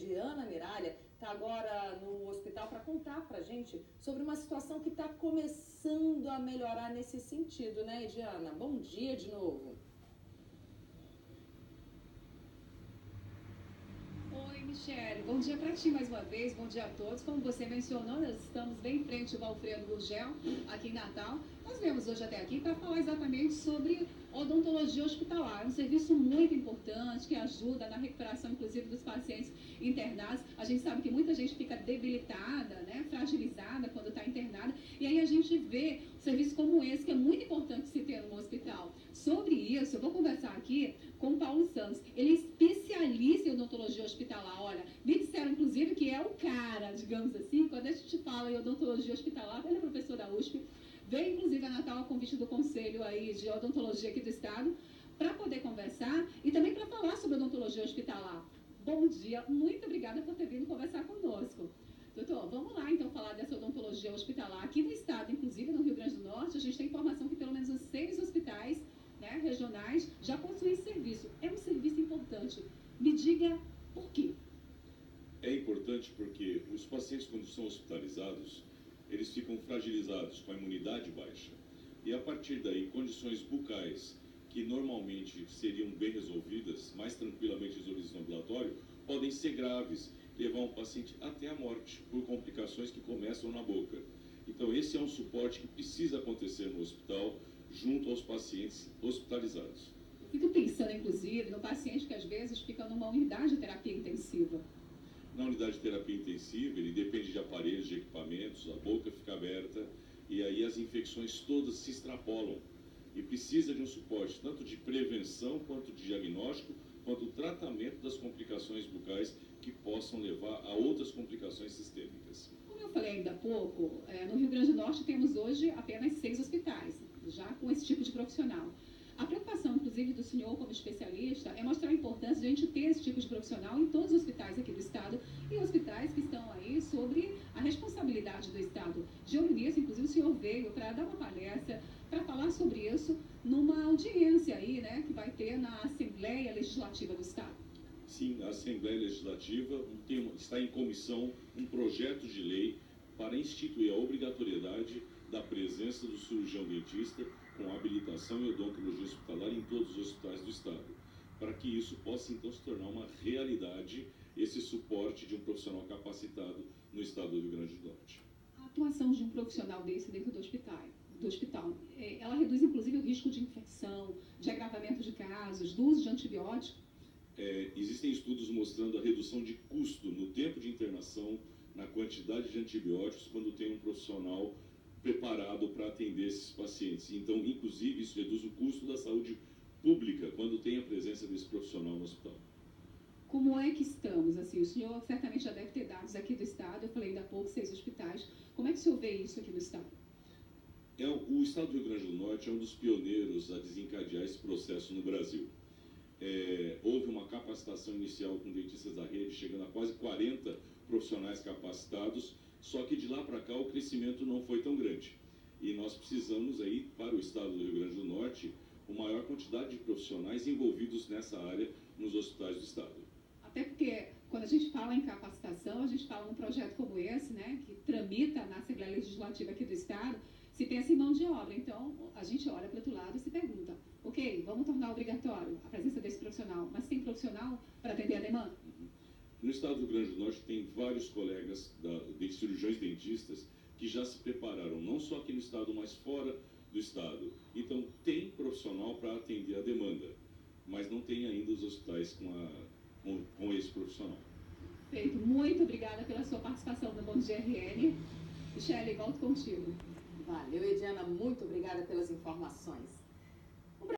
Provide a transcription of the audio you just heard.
Ediana Miralha está agora no hospital para contar para a gente sobre uma situação que está começando a melhorar nesse sentido, né, Ediana? Bom dia de novo. Oi, Michele. Bom dia para ti mais uma vez, bom dia a todos. Como você mencionou, nós estamos bem em frente ao Valfredo Gurgel, aqui em Natal. Nós viemos hoje até aqui para falar exatamente sobre odontologia hospitalar. É um serviço muito importante que ajuda na recuperação, inclusive, dos pacientes internados. A gente sabe que muita gente fica debilitada, né, fragilizada quando está internada. E aí a gente vê um serviço como esse, que é muito importante se ter no hospital. Sobre isso, eu vou conversar aqui com o Paulo Santos. Ele é especialista em odontologia hospitalar. Olha, me disseram, inclusive, que é o cara, digamos assim, quando a gente fala em odontologia hospitalar. Ele é professor da USP, veio, inclusive, a Natal a convite do Conselho aí de Odontologia aqui do Estado, para poder conversar e também para falar sobre odontologia hospitalar. Bom dia, muito obrigada por ter vindo conversar conosco. Doutor, vamos lá então falar dessa odontologia hospitalar. Aqui no Estado, inclusive no Rio Grande do Norte, a gente tem informação que pelo menos uns 6 hospitais, né, regionais já possuem esse serviço. É um serviço importante. Me diga por quê? É importante porque os pacientes, quando são hospitalizados, eles ficam fragilizados, com a imunidade baixa. E a partir daí, condições bucais que normalmente seriam bem resolvidas, mais tranquilamente resolvidas no ambulatório, podem ser graves, levar um paciente até a morte, por complicações que começam na boca. Então, esse é um suporte que precisa acontecer no hospital, junto aos pacientes hospitalizados. Fico pensando, inclusive, no paciente que às vezes fica numa unidade de terapia intensiva. Na unidade de terapia intensiva, ele depende de aparelhos, de equipamentos, a boca fica aberta e aí as infecções todas se extrapolam. E precisa de um suporte tanto de prevenção, quanto de diagnóstico, quanto tratamento das complicações bucais que possam levar a outras complicações sistêmicas. Como eu falei ainda há pouco, no Rio Grande do Norte temos hoje apenas 6 hospitais, já com esse tipo de profissional. A preocupação, inclusive, do senhor como especialista é mostrar a importância de a gente ter esse tipo de profissional em todos os hospitais aqui do Estado e hospitais que estão aí sobre a responsabilidade do Estado. De olho nisso, inclusive, o senhor veio para dar uma palestra, para falar sobre isso numa audiência aí, né, que vai ter na Assembleia Legislativa do Estado. Sim, a Assembleia Legislativa está em comissão um projeto de lei para instituir a obrigatoriedade da presença do cirurgião dentista com habilitação em odontologia hospitalar em todos os hospitais do Estado, para que isso possa então se tornar uma realidade, esse suporte de um profissional capacitado no Estado do Rio Grande do Norte. A atuação de um profissional desse dentro do hospital, ela reduz inclusive o risco de infecção, de agravamento de casos, do uso de antibióticos? Existem estudos mostrando a redução de custo no tempo de internação, na quantidade de antibióticos, quando tem um profissional preparado para atender esses pacientes. Então, inclusive, isso reduz o custo da saúde pública, quando tem a presença desse profissional no hospital. Como é que estamos? Assim, o senhor certamente já deve ter dados aqui do Estado, eu falei ainda há pouco, 6 hospitais. Como é que o senhor vê isso aqui no Estado? O Estado do Rio Grande do Norte é um dos pioneiros a desencadear esse processo no Brasil. Houve uma capacitação inicial com dentistas da rede, chegando a quase 40 profissionais capacitados, só que de lá para cá o crescimento não foi tão grande. E nós precisamos aí, para o Estado do Rio Grande do Norte, uma maior quantidade de profissionais envolvidos nessa área nos hospitais do Estado. Até porque, quando a gente fala em capacitação, a gente fala num projeto como esse, né, que tramita na Assembleia Legislativa aqui do Estado, se pensa em mão de obra. Então, a gente olha para o outro lado e se pergunta, ok, vamos tornar obrigatório a presença desse profissional, mas tem profissional para atender a demanda? No Estado do Rio Grande do Norte tem vários colegas de cirurgiões dentistas que já se prepararam, não só aqui no Estado, mas fora do Estado. Então, tem profissional para atender a demanda, mas não tem ainda os hospitais com esse profissional. Feito. Muito obrigada pela sua participação no Bom Dia RN. Michele, volto contigo. Valeu, Ediana. Muito obrigada pelas informações.